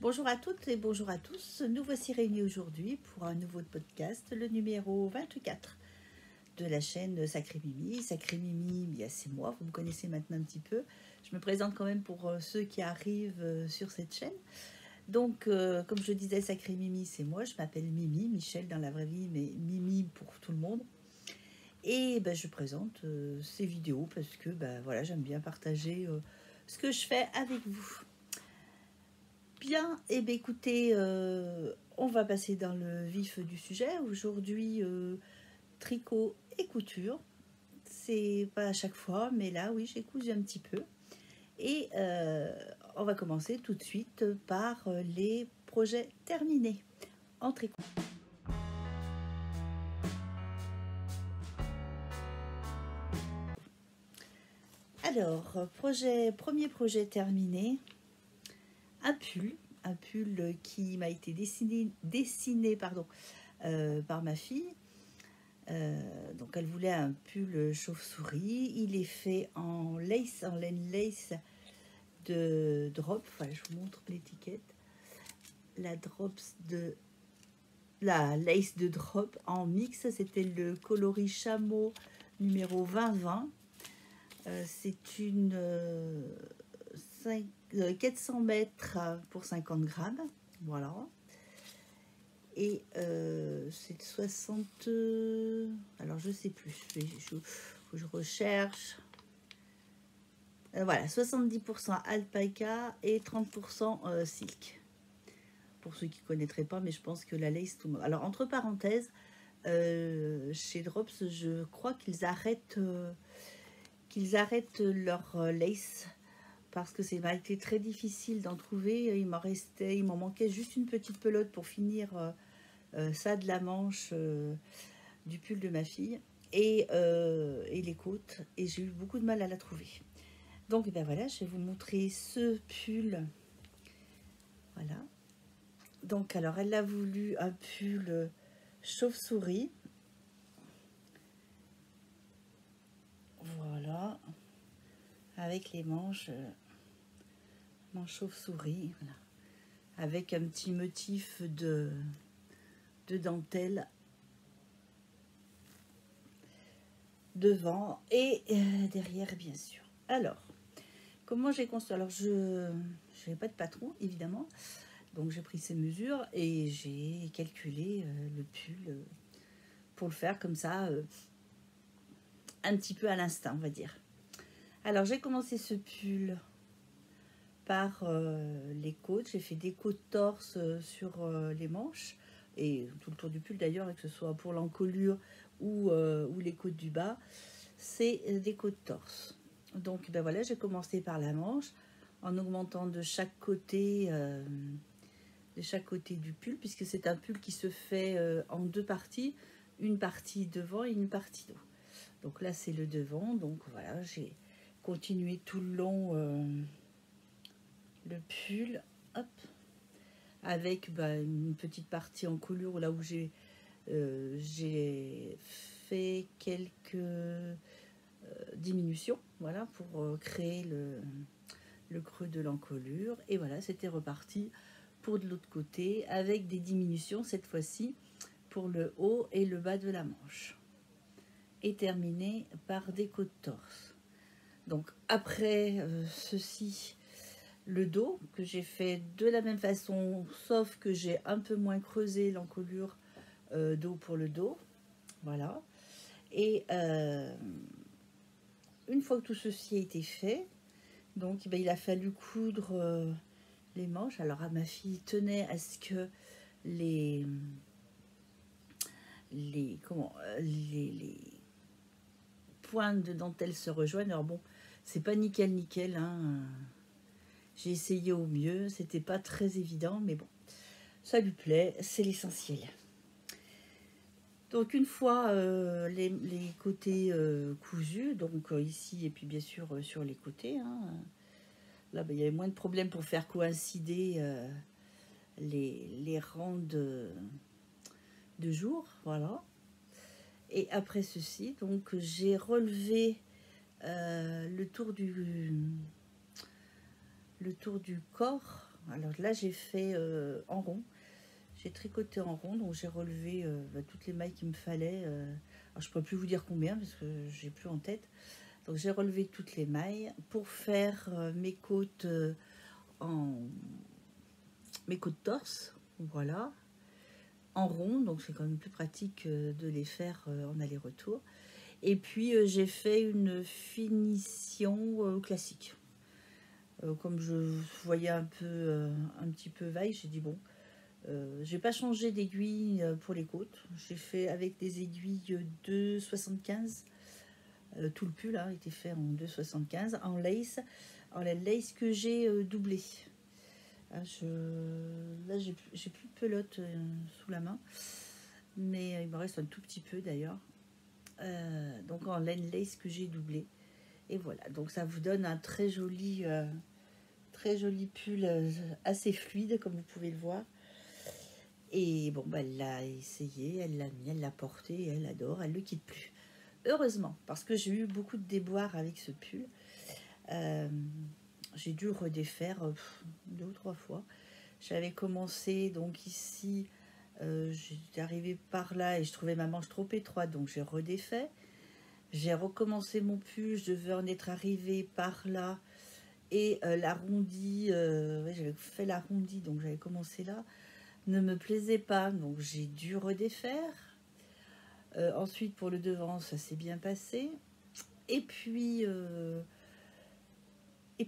Bonjour à toutes et bonjour à tous. Nous voici réunis aujourd'hui pour un nouveau podcast, le numéro 24 de la chaîne Sacré Mimi. Sacré Mimi, c'est moi, vous me connaissez maintenant un petit peu. Je me présente quand même pour ceux qui arrivent sur cette chaîne. Donc, comme je disais, Sacré Mimi, c'est moi. Je m'appelle Mimi, Michel dans la vraie vie, mais Mimi pour tout le monde. Et je présente ces vidéos parce que voilà, j'aime bien partager ce que je fais avec vous. Bien, et écoutez, on va passer dans le vif du sujet. Aujourd'hui, tricot et couture. C'est pas à chaque fois, mais là, oui, j'ai cousu un petit peu. Et on va commencer tout de suite par les projets terminés en tricot. Alors, premier projet terminé, un pull qui m'a été dessiné par ma fille. Donc elle voulait un pull chauve-souris. Il est fait en laine lace de drop. Enfin, je vous montre l'étiquette. La lace de drop en mix. C'était le coloris chameau numéro 2020. C'est une 400 mètres pour 50 grammes. Voilà. Et c'est 60... alors je sais plus, je recherche. Voilà, 70% alpaca et 30% silk. Pour ceux qui ne connaîtraient pas, mais je pense que la lace, tout le monde. Alors entre parenthèses, chez Drops, je crois qu'ils arrêtent leur lace parce que ça m'a été très difficile d'en trouver. Il m'en manquait juste une petite pelote pour finir ça de la manche du pull de ma fille et les côtes, et j'ai eu beaucoup de mal à la trouver. Donc voilà, je vais vous montrer ce pull. Voilà. Donc alors elle a voulu un pull chauve-souris. Voilà. Avec les manches chauve-souris. Voilà. Avec un petit motif de dentelle devant et derrière, bien sûr. Alors, comment j'ai construit? Alors, je n'avais pas de patron, évidemment. Donc, j'ai pris ces mesures et j'ai calculé le pull pour le faire comme ça, un petit peu à l'instinct, on va dire. Alors, j'ai commencé ce pull par les côtes. J'ai fait des côtes torse sur les manches et tout le tour du pull d'ailleurs, que ce soit pour l'encolure ou les côtes du bas, c'est des côtes torse. Donc voilà, j'ai commencé par la manche en augmentant de chaque côté du pull, puisque c'est un pull qui se fait en deux parties, une partie devant et une partie dos. Donc là c'est le devant, donc voilà, j'ai continué tout le long le pull, hop, avec une petite partie en colure là où j'ai fait quelques diminutions, voilà, pour créer le creux de l'encolure. Et voilà, c'était reparti pour de l'autre côté avec des diminutions cette fois-ci pour le haut et le bas de la manche, et terminé par des côtes torse. Donc après ceci, le dos que j'ai fait de la même façon, sauf que j'ai un peu moins creusé l'encolure dos pour le dos. Voilà. Et une fois que tout ceci a été fait, donc il a fallu coudre les manches. Alors ma fille tenait à ce que les pointes de dentelle se rejoignent. Alors bon, c'est pas nickel hein. J'ai essayé au mieux, c'était pas très évident, mais bon, ça lui plaît, c'est l'essentiel. Donc une fois les côtés cousus, donc ici et puis bien sûr sur les côtés, hein, là il y avait moins de problèmes pour faire coïncider les rangs de jour, voilà. Et après ceci, donc j'ai relevé le tour du corps Alors là, j'ai fait en rond. J'ai tricoté en rond, donc j'ai relevé toutes les mailles qu'il me fallait. Alors je ne pourrais plus vous dire combien parce que j'ai plus en tête. Donc j'ai relevé toutes les mailles pour faire mes côtes en mes côtes torse. Voilà, en rond, donc c'est quand même plus pratique de les faire en aller-retour. Et puis j'ai fait une finition classique. Comme je voyais un petit peu vague, j'ai dit bon, j'ai pas changé d'aiguille pour les côtes. J'ai fait avec des aiguilles 2,75. Tout le pull a été fait en 2,75 en lace, en la lace que j'ai doublée. Là, j'ai plus de pelote sous la main, mais il me reste un tout petit peu d'ailleurs. Donc en laine lace que j'ai doublé. Et voilà, donc ça vous donne un très joli pull assez fluide comme vous pouvez le voir. Et bon, bah, elle l'a essayé, elle l'a mis, elle l'a porté, elle adore, elle le quitte plus. Heureusement, parce que j'ai eu beaucoup de déboires avec ce pull. J'ai dû redéfaire 2 ou 3 fois. J'avais commencé donc ici, j'étais arrivée par là et je trouvais ma manche trop étroite, donc j'ai redéfait. J'ai recommencé mon pull, je devais en être arrivée par là et l'arrondi, ouais, j'avais fait l'arrondi, donc j'avais commencé là, ne me plaisait pas, donc j'ai dû redéfaire. Ensuite pour le devant, ça s'est bien passé. Et puis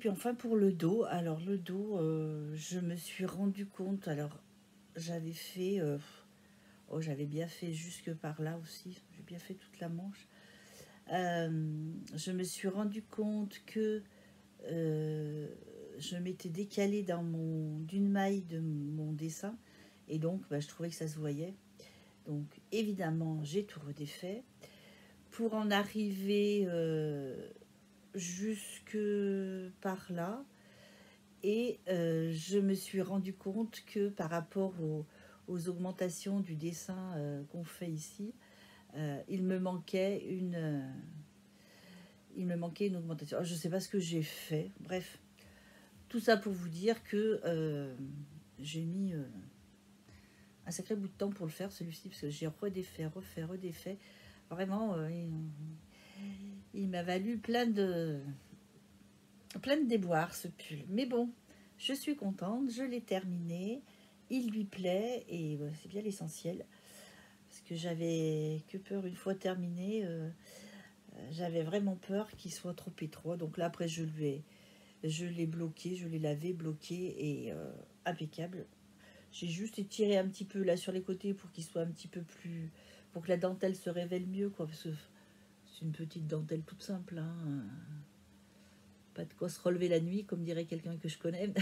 enfin pour le dos, alors le dos, je me suis rendu compte, alors j'avais fait, j'avais bien fait jusque par là aussi, j'ai bien fait toute la manche. Je me suis rendu compte que je m'étais décalée d'une maille de mon dessin et donc bah, je trouvais que ça se voyait. Donc évidemment j'ai tout redéfait pour en arriver jusque par là et je me suis rendu compte que par rapport aux augmentations du dessin qu'on fait ici, il me manquait une augmentation. Alors, je ne sais pas ce que j'ai fait. Bref, tout ça pour vous dire que j'ai mis un sacré bout de temps pour le faire, celui-ci, parce que j'ai redéfait. Vraiment, il m'a valu plein de déboires, ce pull. Mais bon, je suis contente, je l'ai terminé. Il lui plaît et c'est bien l'essentiel. Parce que j'avais que peur, une fois terminé, j'avais vraiment peur qu'il soit trop étroit. Donc là, après, je l'ai bloqué, je l'ai lavé, bloqué et impeccable. J'ai juste étiré un petit peu là sur les côtés pour qu'il soit un petit peu plus... pour que la dentelle se révèle mieux, quoi. Parce que c'est une petite dentelle toute simple, hein. Pas de quoi se relever la nuit, comme dirait quelqu'un que je connais.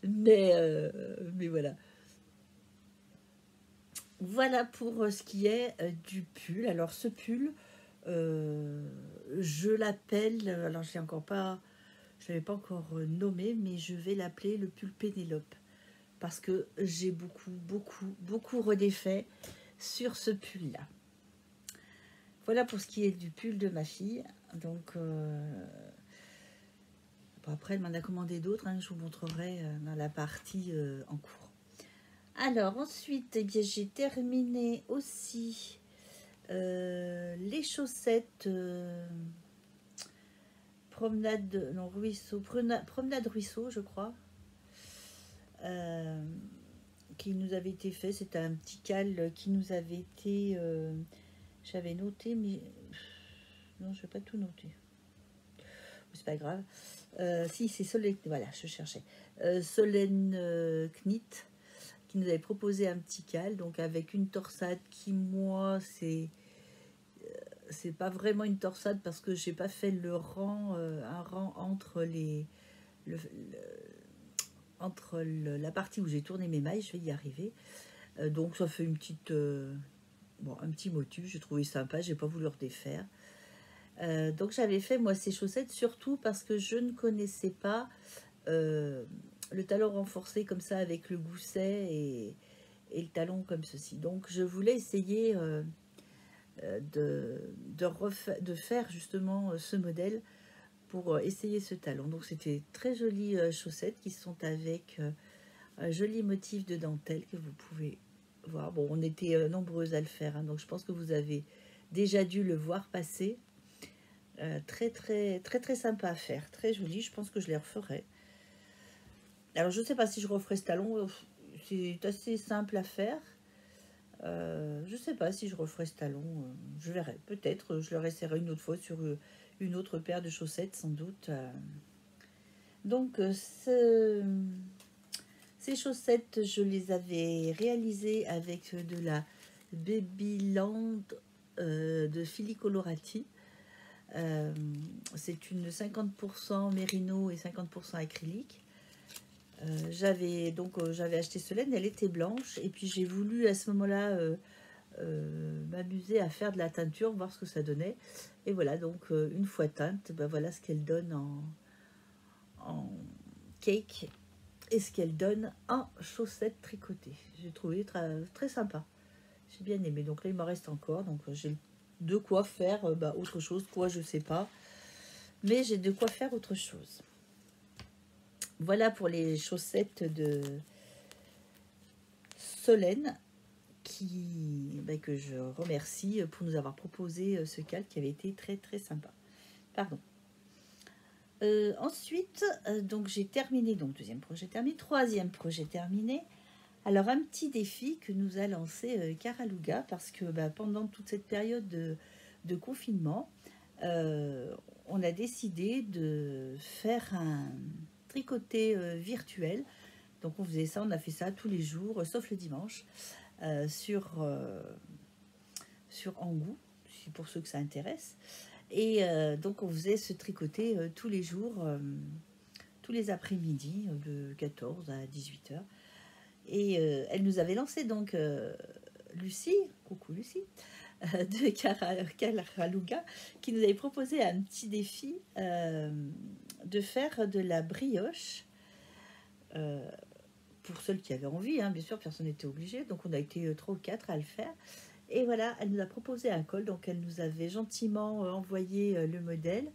mais voilà. Voilà pour ce qui est du pull. Alors ce pull, je l'appelle, alors je l'avais pas encore nommé, mais je vais l'appeler le pull Pénélope. Parce que j'ai beaucoup redéfait sur ce pull-là. Voilà pour ce qui est du pull de ma fille. Donc, après, elle m'en a commandé d'autres, hein, je vous montrerai dans la partie en cours. Alors, ensuite, eh bien, j'ai terminé aussi les chaussettes promenade ruisseau, je crois. Qui nous avait été fait. C'était un petit cal qui nous avait été... j'avais noté, mais... Non, je ne vais pas tout noter. C'est pas grave. Si, c'est Solène... Voilà, je cherchais. Solène Knit, qui nous avait proposé un petit cal, donc avec une torsade qui, moi, c'est pas vraiment une torsade parce que j'ai pas fait un rang entre la partie où j'ai tourné mes mailles. Je vais y arriver. Donc ça fait une petite un petit motif, j'ai trouvé sympa, j'ai pas voulu redéfaire. Donc j'avais fait moi ces chaussettes surtout parce que je ne connaissais pas le talon renforcé comme ça avec le gousset et le talon comme ceci. Donc je voulais essayer de faire justement ce modèle pour essayer ce talon. Donc c'était très jolies chaussettes qui sont avec un joli motif de dentelle que vous pouvez voir. Bon, on était nombreuses à le faire, hein, donc je pense que vous avez déjà dû le voir passer. Très très très très sympa à faire, très joli. Je pense que je les referai. Alors je ne sais pas si je referai ce talon, c'est assez simple à faire. Je ne sais pas si je referai ce talon, je verrai. Peut-être, je le essaierai une autre fois sur une autre paire de chaussettes sans doute. Donc ces chaussettes, je les avais réalisées avec de la Babyland de Fili Colorati. C'est une 50% mérino et 50% acrylique. J'avais acheté ce laine, elle était blanche, et puis j'ai voulu à ce moment-là m'amuser à faire de la teinture, voir ce que ça donnait. Et voilà, donc une fois teinte, ben voilà ce qu'elle donne en cake et ce qu'elle donne en chaussettes tricotées. J'ai trouvé très, très sympa. J'ai bien aimé. Donc là, il m'en reste encore. Donc j'ai de quoi faire autre chose. Quoi, je sais pas. Mais j'ai de quoi faire autre chose. Voilà pour les chaussettes de Solène que je remercie pour nous avoir proposé ce calque qui avait été très très sympa. Pardon. Ensuite, donc j'ai terminé, donc deuxième projet terminé, troisième projet terminé. Alors un petit défi que nous a lancé Caraluga parce que pendant toute cette période de confinement, on a décidé de faire un tricoté virtuel. Donc on faisait ça, on a fait ça tous les jours, sauf le dimanche, sur Angout, pour ceux que ça intéresse. Et donc on faisait ce tricoté tous les jours, tous les après-midi, de 14 à 18h. Et elle nous avait lancé donc Lucie, coucou Lucie, de Caraluga, qui nous avait proposé un petit défi de faire de la brioche. Pour celles qui avaient envie, hein, bien sûr, personne n'était obligé. Donc on a été 3 ou 4 à le faire. Et voilà, elle nous a proposé un col. Donc elle nous avait gentiment envoyé le modèle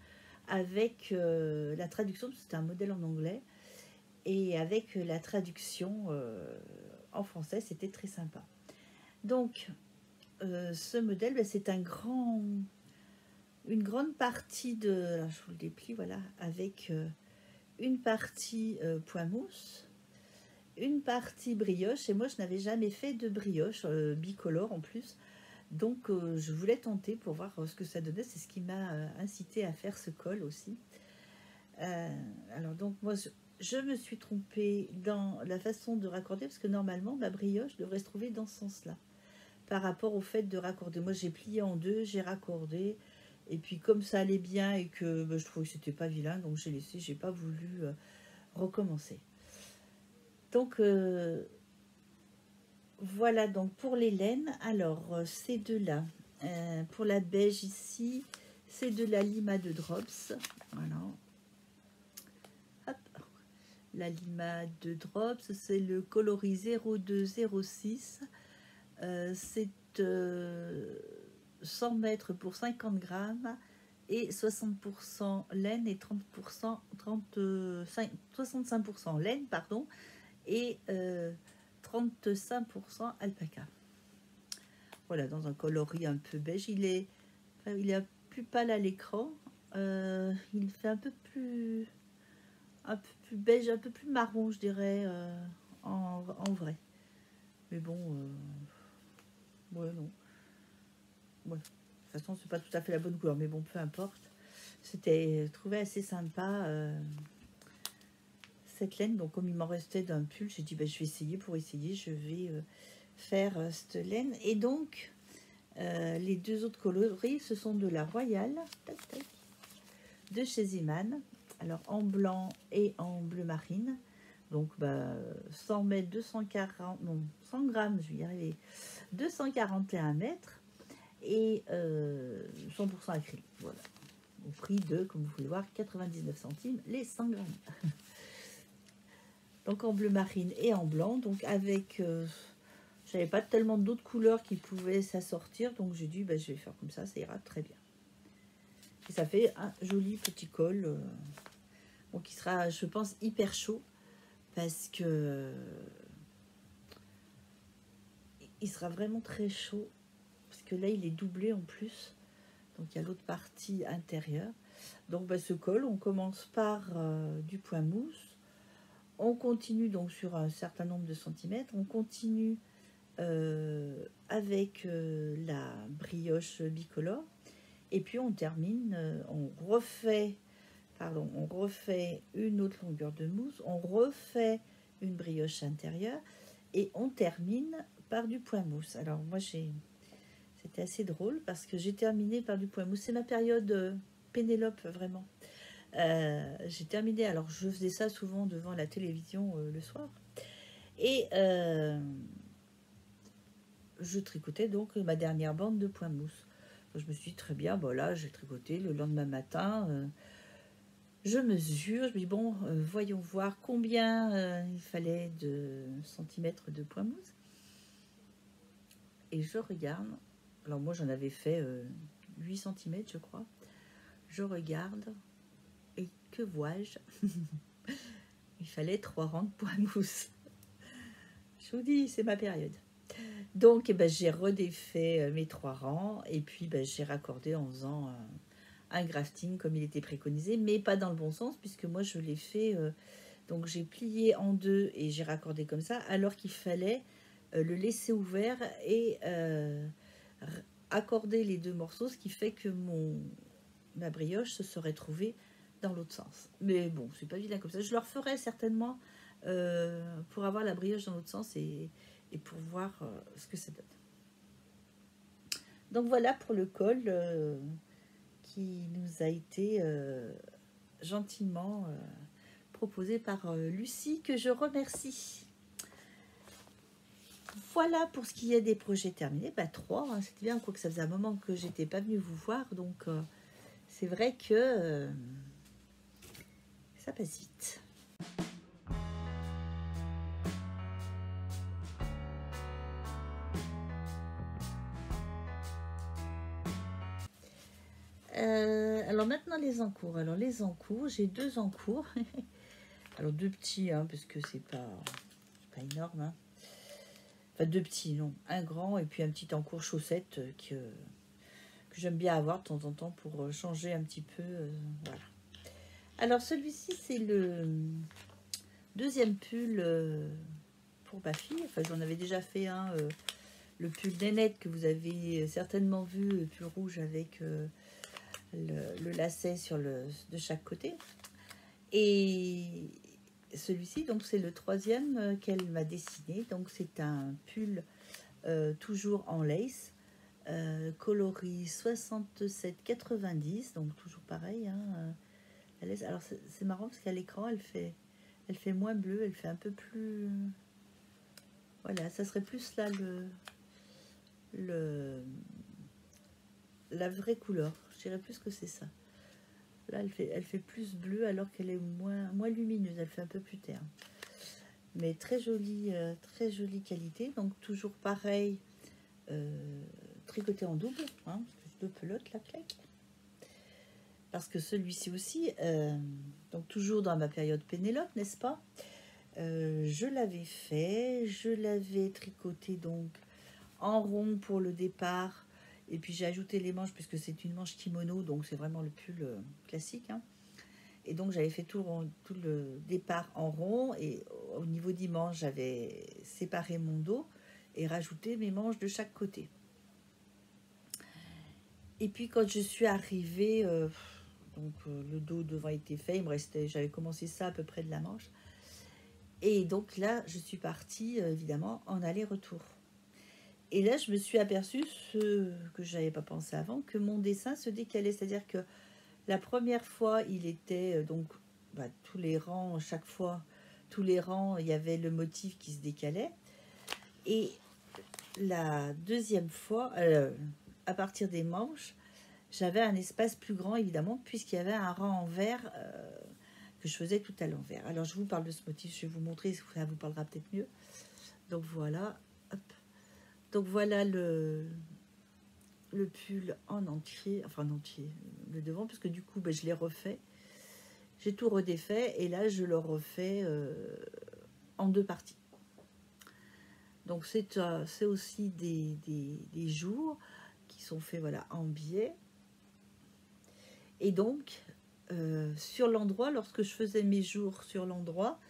avec la traduction, c'était un modèle en anglais. Et avec la traduction en français, c'était très sympa. Donc ce modèle, c'est une grande partie de... Alors, je vous le déplie, voilà, avec une partie point mousse, une partie brioche, et moi je n'avais jamais fait de brioche bicolore en plus, donc je voulais tenter pour voir ce que ça donnait. C'est ce qui m'a incité à faire ce col aussi. Alors donc moi je me suis trompée dans la façon de raccorder, parce que normalement ma brioche devrait se trouver dans ce sens là par rapport au fait de raccorder. Moi j'ai plié en deux, j'ai raccordé, et puis comme ça allait bien et que je trouvais que c'était pas vilain, donc j'ai laissé, j'ai pas voulu recommencer. Donc voilà donc pour les laines. Alors ces deux-là, pour la beige ici, c'est de la Lima de Drops. Voilà. Hop. La Lima de Drops, c'est le coloris 0206. C'est 100 mètres pour 50 grammes et 60% laine et 65% laine, pardon, et 35% alpaca. Voilà, dans un coloris un peu beige. Il est plus pâle à l'écran. Il fait un peu plus beige, un peu plus marron, je dirais, en vrai. Mais bon, ouais, non. Ouais. De toute façon, c'est pas tout à fait la bonne couleur, mais bon, peu importe. C'était trouvé assez sympa cette laine. Donc, comme il m'en restait d'un pull, j'ai dit je vais essayer. Pour essayer, je vais faire cette laine. Et donc, les deux autres coloris, ce sont de la Royale, de chez Zeman. Alors, en blanc et en bleu marine. Donc, 100 mètres, 240, non, 100 grammes, je vais y arriver, 241 mètres et 100% acrylique. Voilà. Au prix de, comme vous pouvez voir, 99 centimes les 100 grammes. Donc, en bleu marine et en blanc. Donc, avec, j'avais pas tellement d'autres couleurs qui pouvaient s'assortir. Donc, j'ai dit, je vais faire comme ça ira très bien. Et ça fait un joli petit col, bon, qui sera, je pense, hyper chaud, parce que il sera vraiment très chaud, parce que là, il est doublé en plus. Donc, il y a l'autre partie intérieure. Donc, bah, ce col, on commence par du point mousse. On continue donc sur un certain nombre de centimètres. On continue avec la brioche bicolore. Et puis, on termine, on refait une autre longueur de mousse. On refait une brioche intérieure. Et on termine par du point mousse. Alors, moi, c'était assez drôle parce que j'ai terminé par du point mousse. C'est ma période Pénélope, vraiment. J'ai terminé, alors je faisais ça souvent devant la télévision le soir. Et je tricotais donc ma dernière bande de point mousse. Donc, je me suis dit, très bien, bon là, j'ai tricoté le lendemain matin. Je mesure, je me dis, bon, voyons voir combien il fallait de centimètres de point mousse. Et je regarde. Alors moi, j'en avais fait 8 cm, je crois. Je regarde, et que vois-je? Il fallait 3 rangs de point mousse. Je vous dis, c'est ma période. Donc, eh ben, j'ai redéfait mes 3 rangs, et puis ben, j'ai raccordé en faisant un grafting comme il était préconisé, mais pas dans le bon sens, puisque moi, je l'ai fait... donc, j'ai plié en deux et j'ai raccordé comme ça, alors qu'il fallait le laisser ouvert et accorder les deux morceaux, ce qui fait que ma brioche se serait trouvée dans l'autre sens. Mais bon, c'est pas vilain comme ça. Je le referai certainement pour avoir la brioche dans l'autre sens et pour voir ce que ça donne. Donc voilà pour le col qui nous a été gentiment proposé par Lucie, que je remercie. Voilà pour ce qui est des projets terminés. Bah, 3, hein, c'était bien, quoique ça faisait un moment que j'étais pas venue vous voir, donc c'est vrai que ça passe vite. Alors maintenant les encours. Alors les encours, j'ai 2 encours. Alors 2 petits, hein, parce que c'est pas énorme. Hein. Enfin 2 petits, non. Un grand et puis un petit encours chaussette que j'aime bien avoir de temps en temps pour changer un petit peu. Voilà. Alors celui-ci, c'est le deuxième pull pour ma fille. Enfin, j'en avais déjà fait un, le pull Nénette que vous avez certainement vu, le pull rouge avec le lacet de chaque côté. Et celui-ci, donc c'est le 3e qu'elle m'a dessiné. Donc c'est un pull toujours en lace, coloris 67,90, donc toujours pareil. Hein, la lace. Alors c'est marrant parce qu'à l'écran elle fait moins bleu, elle fait un peu plus. Voilà, ça serait plus là la vraie couleur. Je dirais plus que c'est ça. Là, elle fait plus bleu alors qu'elle est moins lumineuse. Elle fait un peu plus terne. Mais très jolie qualité. Donc, toujours pareil, tricoté en double. Hein, 2 pelotes, la claque. Parce que celui-ci aussi, donc toujours dans ma période Pénélope, n'est-ce pas? Je l'avais fait. Je l'avais tricoté donc en rond pour le départ. Et puis j'ai ajouté les manches puisque c'est une manche kimono, donc c'est vraiment le pull classique. Hein. Et donc j'avais fait tout le départ en rond et au niveau des manches, j'avais séparé mon dos et rajouté mes manches de chaque côté. Et puis quand je suis arrivée, le dos devant était fait, il me restait, j'avais commencé ça à peu près de la manche. Et donc là, je suis partie évidemment en aller-retour. Et là, je me suis aperçue, ce que je n'avais pas pensé avant, que mon dessin se décalait. C'est-à-dire que la première fois, il était tous les rangs, chaque fois, tous les rangs, il y avait le motif qui se décalait. Et la deuxième fois, à partir des manches, j'avais un espace plus grand, évidemment, puisqu'il y avait un rang en vert que je faisais tout à l'envers. Alors, je vous parle de ce motif, je vais vous montrer, ça vous parlera peut-être mieux. Donc, voilà. Hop. Donc voilà le pull en entier, enfin en entier, le devant, parce que du coup, je l'ai refait. J'ai tout redéfait et là, je le refais en 2 parties. Donc, c'est aussi des jours qui sont faits voilà, en biais. Et donc, sur l'endroit, lorsque je faisais mes jours sur l'endroit,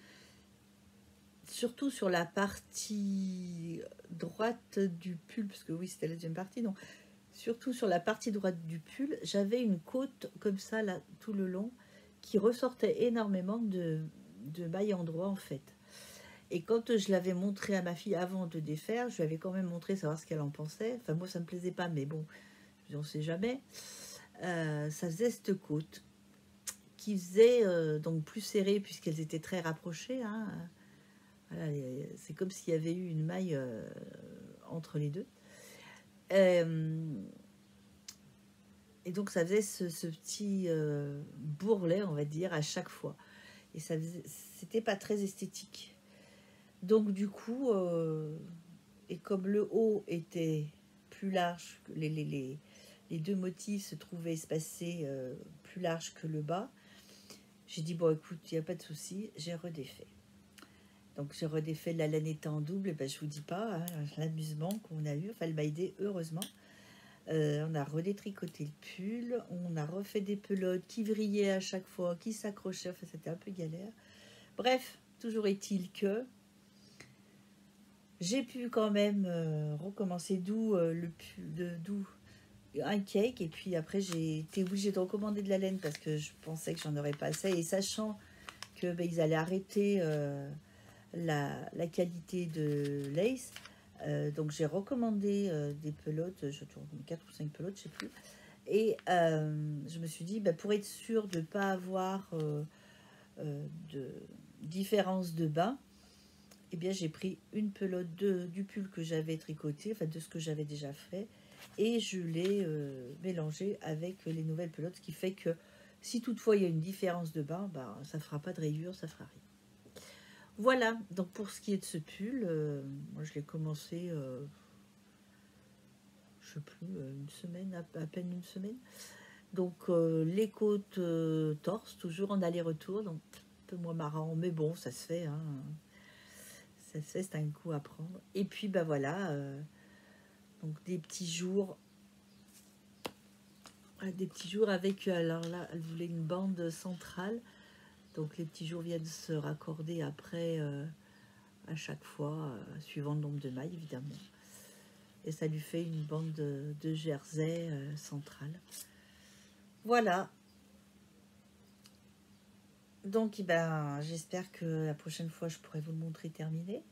surtout sur la partie droite du pull, parce que oui, c'était la deuxième partie, donc surtout sur la partie droite du pull, j'avais une côte comme ça, là, tout le long, qui ressortait énormément de mailles endroit, en fait. Et quand je l'avais montré à ma fille avant de défaire, je lui avais quand même montré, savoir ce qu'elle en pensait. Enfin, moi, ça ne me plaisait pas, mais bon, on ne sait jamais. Ça faisait cette côte qui faisait donc plus serrée, puisqu'elles étaient très rapprochées, hein. Voilà, c'est comme s'il y avait eu une maille entre les deux. Et donc ça faisait ce petit bourrelet, on va dire, à chaque fois. Et ça c'était pas très esthétique. Donc du coup, et comme le haut était plus large, les deux motifs se trouvaient espacés plus large que le bas, j'ai dit, bon écoute, il n'y a pas de souci, j'ai redéfait. Donc j'ai redéfait la laine étant en double, et je vous dis pas, hein, l'amusement qu'on a eu, enfin elle m'a aidé heureusement. On a redétricoté le pull, on a refait des pelotes qui vrillaient à chaque fois, qui s'accrochaient, enfin c'était un peu galère. Bref, toujours est-il que j'ai pu quand même recommencer d'où un cake, et puis après j'ai été obligée de recommander de la laine parce que je pensais que j'en aurais pas assez, et sachant que ils allaient arrêter la qualité de lace. Donc j'ai recommandé des pelotes, je tourne 4 ou 5 pelotes, je sais plus. Et je me suis dit, pour être sûre de ne pas avoir de différence de bas, eh bien j'ai pris une pelote du pull que j'avais tricoté, enfin de ce que j'avais déjà fait, et je l'ai mélangé avec les nouvelles pelotes, ce qui fait que si toutefois il y a une différence de bas, ça ne fera pas de rayures, ça fera rien. Voilà, donc pour ce qui est de ce pull, moi je l'ai commencé, je sais plus, une semaine, à peine une semaine. Donc les côtes torse, toujours en aller-retour, donc un peu moins marrant, mais bon, ça se fait, hein. Ça se fait, c'est un coup à prendre. Et puis voilà, donc des petits jours avec, alors là, elle voulait une bande centrale, donc les petits jours viennent se raccorder après à chaque fois, suivant le nombre de mailles évidemment. Et ça lui fait une bande de jersey centrale. Voilà. Donc j'espère que la prochaine fois je pourrai vous le montrer terminé.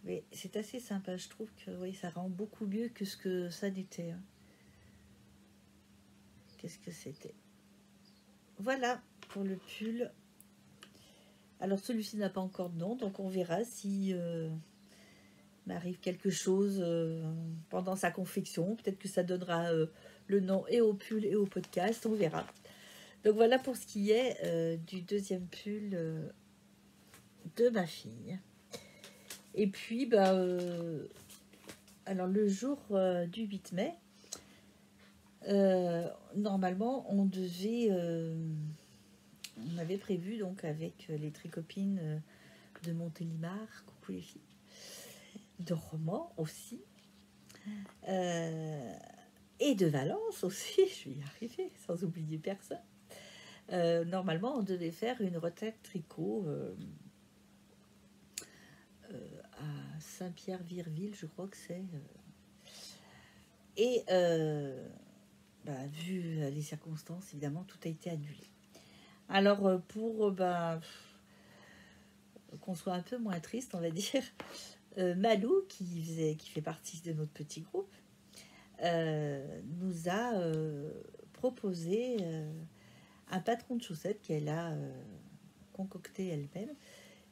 Mais c'est assez sympa, je trouve que oui, ça rend beaucoup mieux que ce que ça n'était. Hein. Qu'est-ce que c'était? Voilà pour le pull. Alors celui-ci n'a pas encore de nom, donc on verra si m'arrive quelque chose pendant sa confection. Peut-être que ça donnera le nom et au pull et au podcast, on verra. Donc voilà pour ce qui est du deuxième pull de ma fille. Et puis, alors le jour du 8 mai, normalement, on avait prévu donc avec les tricopines de Montélimar, coucou les filles, de Romans aussi, et de Valence aussi, je vais y arriver sans oublier personne. Normalement, on devait faire une retraite tricot à Saint-Pierre-Virville, je crois que c'est. Et vu les circonstances, évidemment, tout a été annulé. Alors, pour qu'on soit un peu moins triste, on va dire, Malou, qui fait partie de notre petit groupe, nous a proposé un patron de chaussettes qu'elle a concocté elle-même.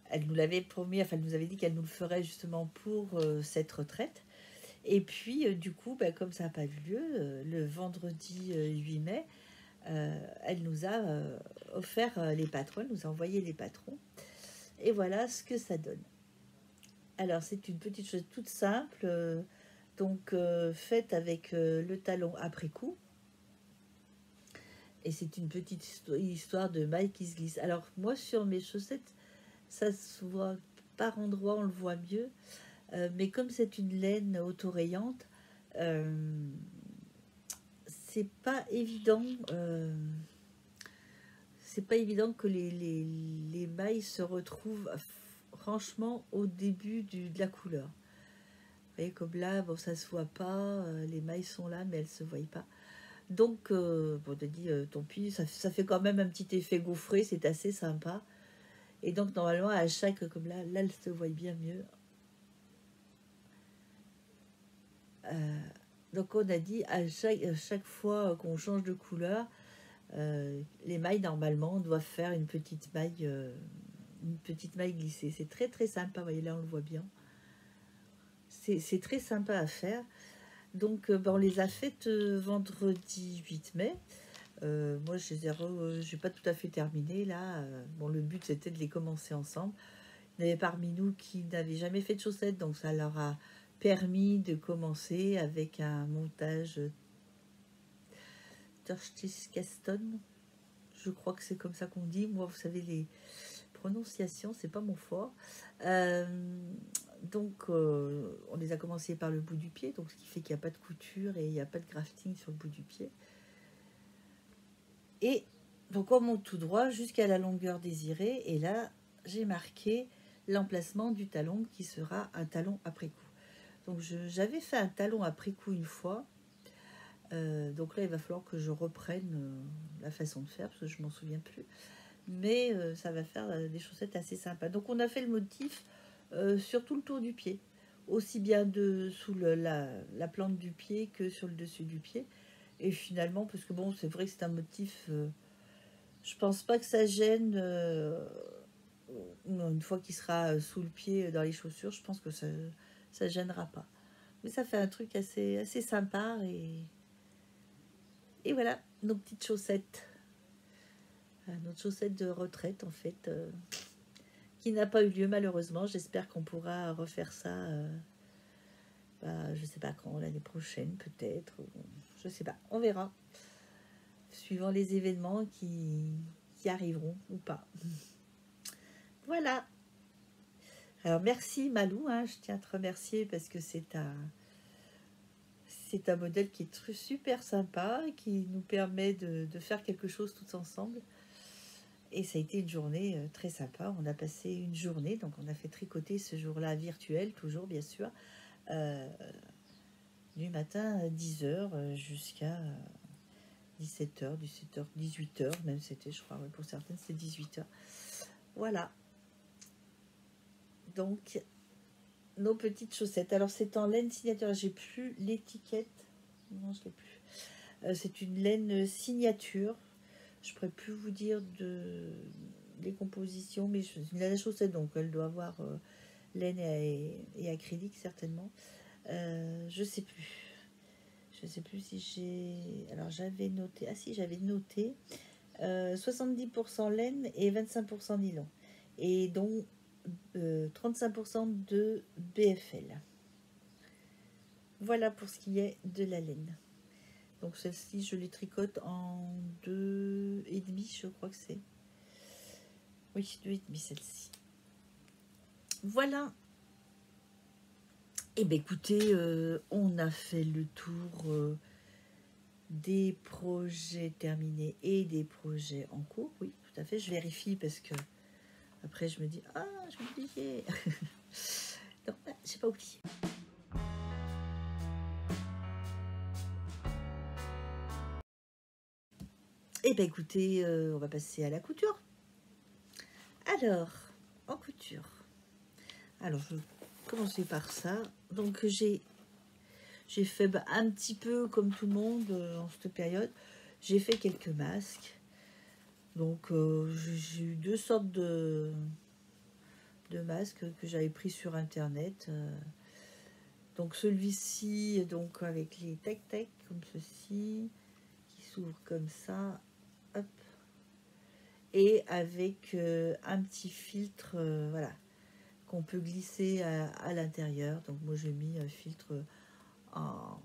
Elle nous l'avait promis, enfin elle nous avait dit qu'elle nous le ferait justement pour cette retraite. Et puis du coup, comme ça n'a pas eu lieu, le vendredi 8 mai, elle nous a offert les patrons, elle nous a envoyé les patrons. Et voilà ce que ça donne. Alors c'est une petite chose toute simple, Donc faite avec le talon après coup. Et c'est une petite histoire de maille qui se glisse. Alors moi sur mes chaussettes, ça se voit par endroits, on le voit mieux. Mais comme c'est une laine autorayante, c'est pas évident. C'est pas évident que les mailles se retrouvent franchement au début de la couleur. Vous voyez, comme là, bon, ça se voit pas, les mailles sont là, mais elles se voient pas. Donc, bon, on a dit, tant pis, ça fait quand même un petit effet gaufré, c'est assez sympa. Et donc, normalement, à chaque, comme là, elle se voit bien mieux. Donc, on a dit, à chaque fois qu'on change de couleur, les mailles, normalement, doivent faire une petite maille glissée. C'est très, très sympa. Vous voyez, là, on le voit bien. C'est très sympa à faire. Donc, ben, on les a faites vendredi 8 mai. Moi, je n'ai pas tout à fait terminé là. Bon, le but c'était de les commencer ensemble. Il y en avait parmi nous qui n'avaient jamais fait de chaussettes, donc ça leur a permis de commencer avec un montage Turstiskaston. Je crois que c'est comme ça qu'on dit. Moi, vous savez, les prononciations, c'est pas mon fort. Donc, on les a commencé par le bout du pied, donc ce qui fait qu'il n'y a pas de couture et il n'y a pas de grafting sur le bout du pied. Et donc, on monte tout droit jusqu'à la longueur désirée. Et là, j'ai marqué l'emplacement du talon qui sera un talon après coup. Donc, j'avais fait un talon après coup une fois. Donc là, il va falloir que je reprenne la façon de faire parce que je m'en souviens plus. Mais ça va faire des chaussettes assez sympas. Donc, on a fait le motif sur tout le tour du pied, aussi bien sous la plante du pied que sur le dessus du pied. Et finalement, parce que bon, c'est vrai que c'est un motif, je pense pas que ça gêne une fois qu'il sera sous le pied dans les chaussures. Je pense que ça gênera pas. Mais ça fait un truc assez sympa et voilà nos petites chaussettes, notre chaussette de retraite en fait. Qui n'a pas eu lieu malheureusement. J'espère qu'on pourra refaire ça, je sais pas quand, l'année prochaine peut-être, je sais pas, on verra, suivant les événements qui arriveront ou pas. Voilà. Alors merci Malou, hein, je tiens à te remercier parce que c'est un modèle qui est super sympa, qui nous permet de faire quelque chose tous ensemble. Et ça a été une journée très sympa. On a passé une journée, donc on a fait tricoter ce jour-là virtuel, toujours bien sûr, du matin à 10h jusqu'à 17h, 18h, même c'était, je crois, pour certaines c'était 18h. Voilà. Donc, nos petites chaussettes. Alors, c'est en laine signature. J'ai plus l'étiquette. Non, je l'ai plus. C'est une laine signature. Je pourrais plus vous dire les compositions, mais c'est une laine à chaussettes, donc elle doit avoir laine et acrylique certainement. Je sais plus. Je sais plus si j'ai. Alors j'avais noté. Ah si, j'avais noté 70% laine et 25% nylon. Et dont 35% de BFL. Voilà pour ce qui est de la laine. Donc celle-ci, je les tricote en 2,5, je crois que c'est. Oui, 2,5 celle-ci. Voilà. Et bien écoutez, on a fait le tour des projets terminés et des projets en cours. Oui, tout à fait. Je vérifie parce que après je me dis, ah, j'ai oublié. Non, j'ai pas oublié. Et bien écoutez, on va passer à la couture. Alors, en couture. Alors, je vais commencer par ça. Donc, j'ai fait un petit peu comme tout le monde en cette période. J'ai fait quelques masques. Donc, j'ai eu deux sortes de masques que j'avais pris sur internet. Donc, celui-ci, donc avec les tac-tac, comme ceci, qui s'ouvre comme ça. Hop. Et avec un petit filtre, voilà, qu'on peut glisser à l'intérieur. Donc, moi, j'ai mis un filtre en,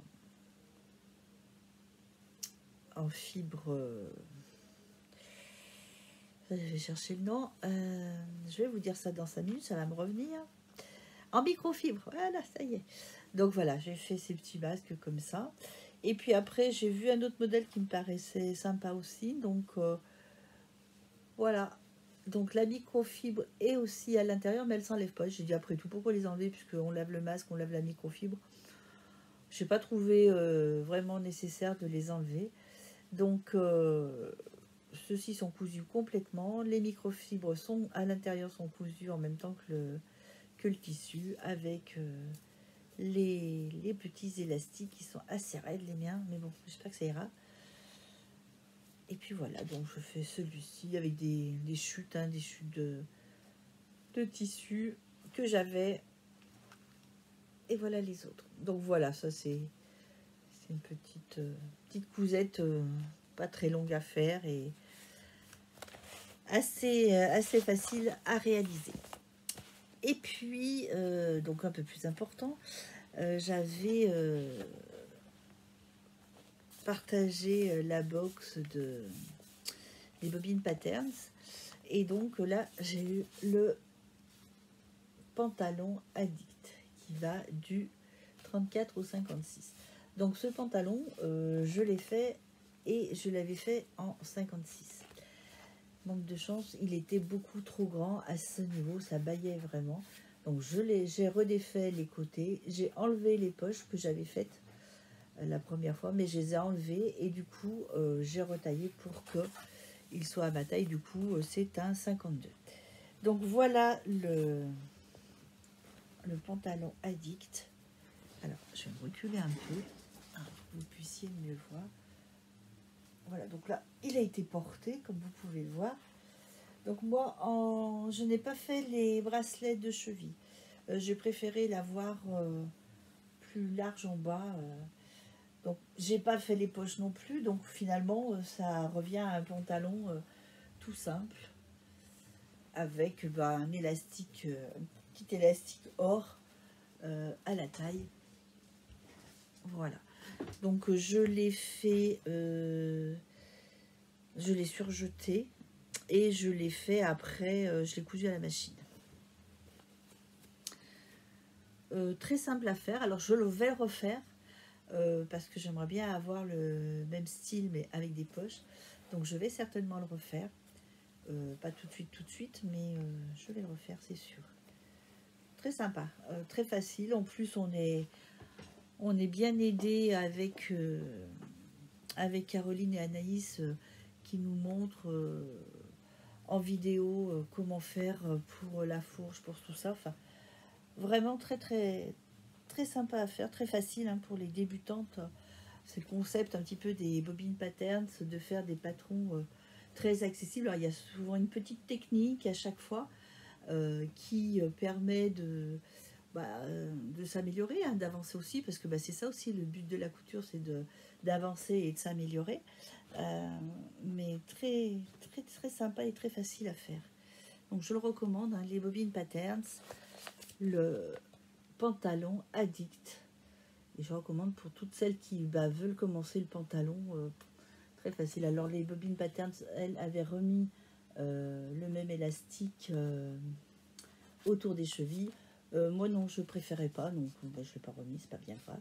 en fibre. Je vais chercher le nom. Je vais vous dire ça dans 5 minutes, ça va me revenir. En microfibre, voilà, ça y est. Donc voilà, j'ai fait ces petits masques comme ça. Et puis après, j'ai vu un autre modèle qui me paraissait sympa aussi. Donc voilà. Donc la microfibre est aussi à l'intérieur, mais elle s'enlève pas. J'ai dit après tout, pourquoi les enlever, puisqu'on lave le masque, on lave la microfibre. Je n'ai pas trouvé vraiment nécessaire de les enlever. Donc ceux-ci sont cousus complètement. Les microfibres sont à l'intérieur, sont cousus en même temps que le tissu, avec les petits élastiques qui sont assez raides, les miens. Mais bon, j'espère que ça ira. Et puis voilà, donc je fais celui-ci avec des chutes, des chutes de tissu que j'avais. Et voilà les autres. Donc voilà, ça c'est une petite cousette pas très longue à faire et assez facile à réaliser. Et puis, donc un peu plus important, j'avais partagé la box des bobines patterns. Et donc là, j'ai eu le pantalon addict qui va du 34 au 56. Donc ce pantalon, je l'ai fait et je l'avais fait en 56. Manque de chance, il était beaucoup trop grand à ce niveau, ça baillait vraiment. Donc j'ai redéfait les côtés, j'ai enlevé les poches que j'avais faites la première fois, mais je les ai enlevées et du coup j'ai retaillé pour que il soit à ma taille. Du coup c'est un 52. Donc voilà le pantalon addict. Alors je vais me reculer un peu pour que vous puissiez mieux voir. Voilà, donc là il a été porté comme vous pouvez le voir. Donc moi, je n'ai pas fait les bracelets de cheville. J'ai préféré l'avoir plus large en bas. Donc j'ai pas fait les poches non plus. Donc finalement, ça revient à un pantalon tout simple. Avec un élastique, un petit élastique or à la taille. Voilà. Donc je l'ai fait, je l'ai surjeté. Et je l'ai fait après, je l'ai cousu à la machine. Très simple à faire. Alors je vais le refaire parce que j'aimerais bien avoir le même style mais avec des poches. Donc je vais certainement le refaire. Pas tout de suite, mais je vais le refaire, c'est sûr. Très sympa, très facile. En plus, on est bien aidé avec Caroline et Anaïs qui nous montrent en vidéo comment faire pour la fourche, pour tout ça. Enfin, vraiment très sympa à faire, très facile pour les débutantes. C'est le concept un petit peu des bobines patterns, de faire des patrons très accessibles. Alors il y a souvent une petite technique à chaque fois qui permet de s'améliorer, d'avancer aussi, parce que c'est ça aussi le but de la couture, c'est d'avancer et de s'améliorer. Mais très sympa et très facile à faire. Donc je le recommande, les bobines patterns, le pantalon addict. Et je recommande pour toutes celles qui veulent commencer le pantalon, très facile. Alors les bobines patterns, elles avaient remis le même élastique autour des chevilles. Moi non, je préférais pas, donc je ne l'ai pas remis, c'est pas bien grave.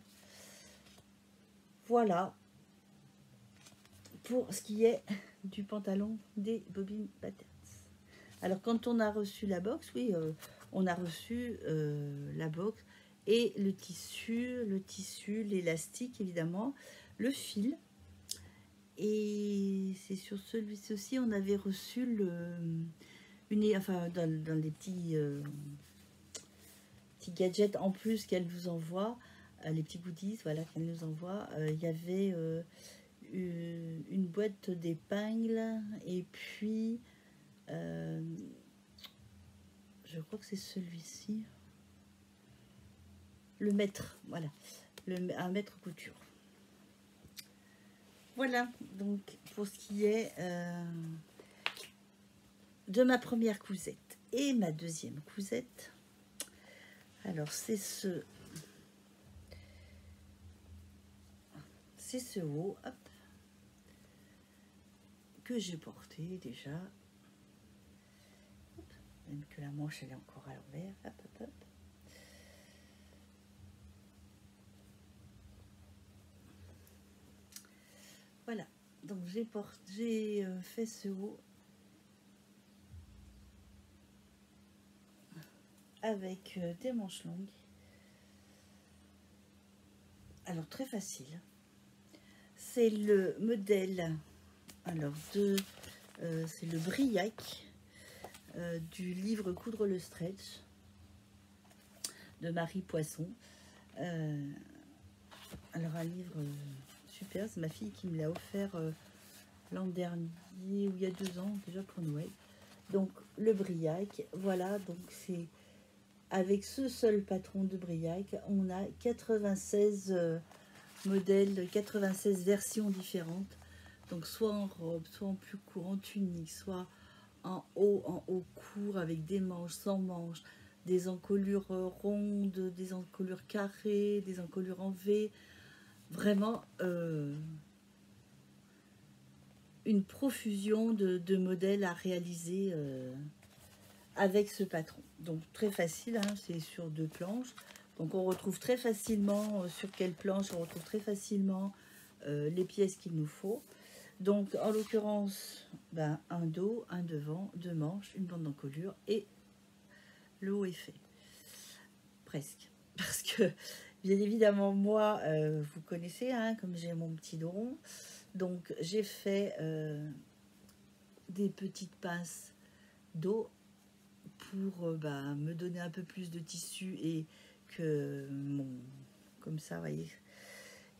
Voilà pour ce qui est du pantalon des bobines patterns. Alors quand on a reçu la box, oui, on a reçu la box et le tissu, l'élastique évidemment, le fil. Et c'est sur celui-ci aussi, on avait reçu dans les petits gadgets en plus qu'elle vous envoie, les petits goodies, voilà, qu'elle nous envoie. Il y avait une boîte d'épingles et puis je crois que c'est celui-ci, le mètre, voilà, un mètre couture. Voilà, donc pour ce qui est de ma première cousette et ma deuxième cousette. Alors c'est c'est ce haut, hop, que j'ai porté déjà. Hop, même que la manche elle est encore à l'envers. Hop, hop, hop. Voilà, donc j'ai fait ce haut avec des manches longues. Alors très facile. C'est le modèle alors c'est le Briac du livre Coudre le stretch de Marie Poisson. Alors un livre super, c'est ma fille qui me l'a offert l'an dernier ou il y a 2 ans déjà pour Noël. Donc le Briac, voilà, donc c'est avec ce seul patron de Briac, on a 96 modèles, 96 versions différentes. Donc soit en robe, soit en plus court, en tunique, soit en haut court avec des manches, sans manches, des encolures rondes, des encolures carrées, des encolures en V. Vraiment une profusion de modèles à réaliser avec ce patron. Donc très facile, hein, c'est sur 2 planches. Donc on retrouve très facilement sur quelle planche, on retrouve très facilement les pièces qu'il nous faut. Donc en l'occurrence, ben, un dos, un devant, 2 manches, une bande d'encolure et le haut est fait. Presque. Parce que bien évidemment moi, vous connaissez, hein, comme j'ai mon petit dos rond, donc j'ai fait des petites pinces dos pour me donner un peu plus de tissu et que mon, comme ça, vous voyez,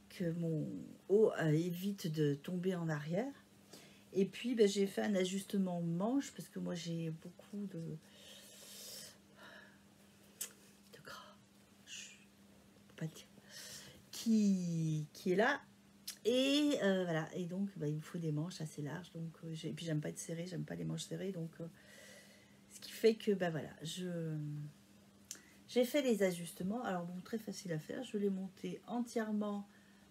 que mon haut évite de tomber en arrière. Et puis j'ai fait un ajustement manche parce que moi j'ai beaucoup de gras, pas dire, qui est là. Et voilà, et donc il me faut des manches assez larges, donc et puis j'aime pas être serrée, j'aime pas les manches serrées, donc ce qui fait que voilà, j'ai fait les ajustements. Alors bon, très facile à faire, je l'ai monté entièrement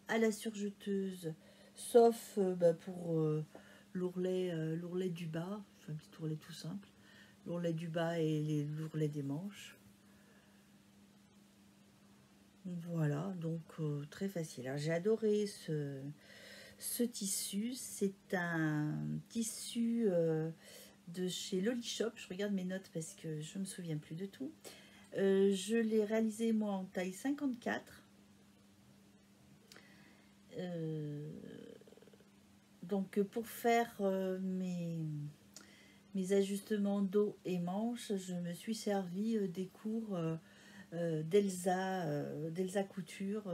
à la surjeteuse, sauf pour l'ourlet du bas, enfin un petit ourlet tout simple, l'ourlet du bas et l'ourlet des manches. Voilà, donc très facile. Alors j'ai adoré ce tissu, c'est un tissu de chez Loli Shop. Je regarde mes notes parce que je me souviens plus de tout. Je l'ai réalisé moi en taille 54. Donc pour faire mes ajustements dos et manches, je me suis servi des cours d'Elsa Couture,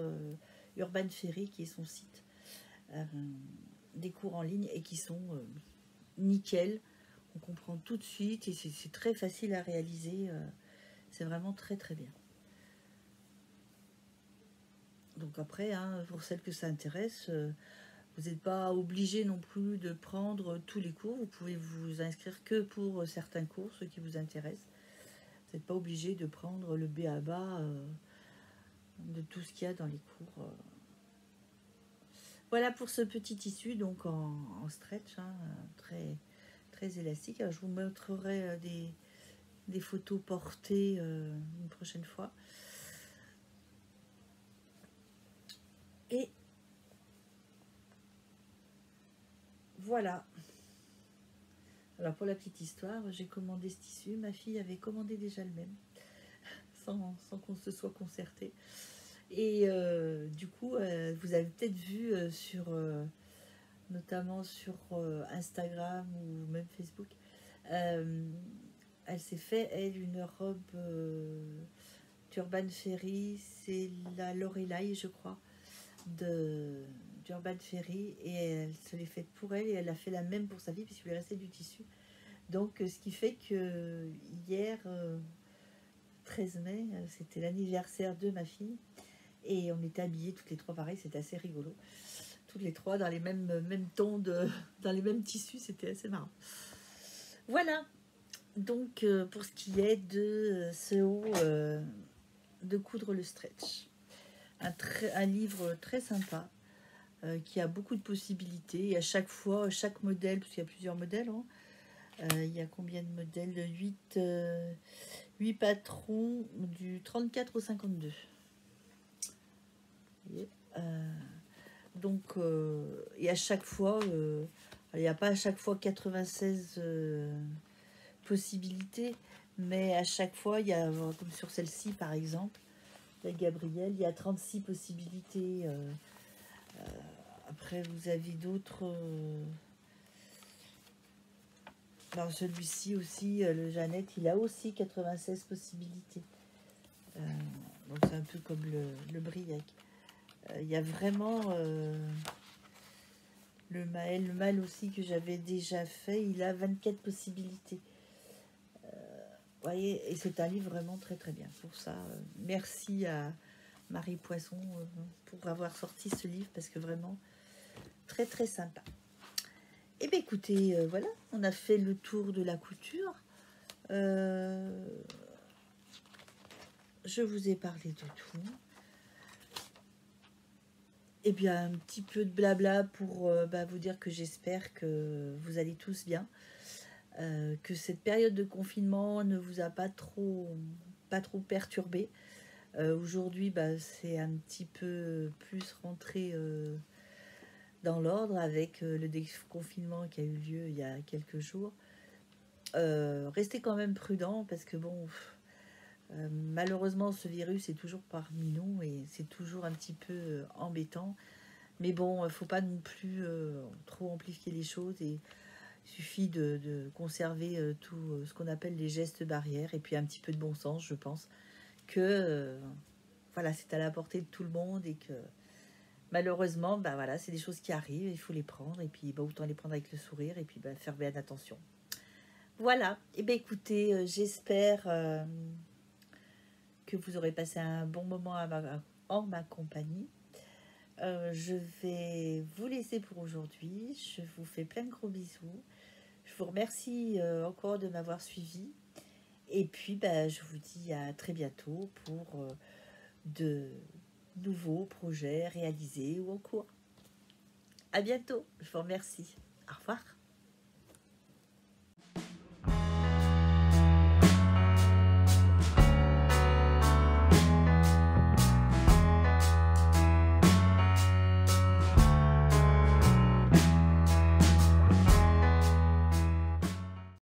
Urban Ferry, qui est son site, des cours en ligne et qui sont nickel. On comprend tout de suite et c'est très facile à réaliser. C'est vraiment très très bien. Donc après, hein, pour celles que ça intéresse, vous n'êtes pas obligé non plus de prendre tous les cours. Vous pouvez vous inscrire que pour certains cours, ceux qui vous intéressent. Vous n'êtes pas obligé de prendre le b.a.-ba de tout ce qu'il y a dans les cours. Voilà pour ce petit tissu, donc en stretch, hein, très, très élastique. Alors, je vous montrerai des photos portées une prochaine fois. Et voilà. Alors pour la petite histoire, j'ai commandé ce tissu. Ma fille avait commandé déjà le même, sans qu'on se soit concerté. Et du coup, vous avez peut-être vu notamment sur Instagram ou même Facebook, elle s'est fait, elle, une robe d'Urban Ferry, c'est la Lorelai, je crois, d'Urban Ferry, et elle se l'est faite pour elle, et elle a fait la même pour sa fille, puisqu'il lui restait du tissu. Donc, ce qui fait que hier, 13 mai, c'était l'anniversaire de ma fille, et on était habillés toutes les trois pareil, c'était assez rigolo. Toutes les trois dans les mêmes tons, dans les mêmes tissus, c'était assez marrant. Voilà, donc pour ce qui est de ce haut de coudre le stretch. Un livre très sympa, qui a beaucoup de possibilités. Et à chaque fois, chaque modèle, parce qu'il y a plusieurs modèles, hein, il y a combien de modèles? 8 patrons du 34 au 52. Vous voyez, donc, et à chaque fois, il n'y a pas à chaque fois 96 possibilités, mais à chaque fois, il y a, comme sur celle-ci par exemple, la Gabrielle, il y a 36 possibilités. Après, vous avez d'autres. Alors, celui-ci aussi, le Jeannette, il a aussi 96 possibilités. Donc, c'est un peu comme le Briac. Il y a vraiment le mâle aussi que j'avais déjà fait, il a 24 possibilités. Vous voyez, et c'est un livre vraiment très très bien. Pour ça, merci à Marie Poisson pour avoir sorti ce livre, parce que vraiment très très sympa. Et bien écoutez, voilà, on a fait le tour de la couture. Je vous ai parlé de tout. Et bien un petit peu de blabla pour vous dire que j'espère que vous allez tous bien. Que cette période de confinement ne vous a pas trop perturbé. Aujourd'hui, c'est un petit peu plus rentré dans l'ordre avec le déconfinement qui a eu lieu il y a quelques jours. Restez quand même prudent parce que bon, malheureusement, ce virus est toujours parmi nous et c'est toujours un petit peu embêtant. Mais bon, il ne faut pas non plus trop amplifier les choses et il suffit de conserver tout ce qu'on appelle les gestes barrières et puis un petit peu de bon sens, je pense que voilà, c'est à la portée de tout le monde et que malheureusement, voilà, c'est des choses qui arrivent, il faut les prendre et puis autant les prendre avec le sourire et puis faire bien attention. Voilà, et bien écoutez, j'espère que vous aurez passé un bon moment en ma compagnie. Je vais vous laisser pour aujourd'hui. Je vous fais plein de gros bisous. Je vous remercie encore de m'avoir suivi. Et puis, je vous dis à très bientôt pour de nouveaux projets réalisés ou en cours. À bientôt. Je vous remercie. Au revoir.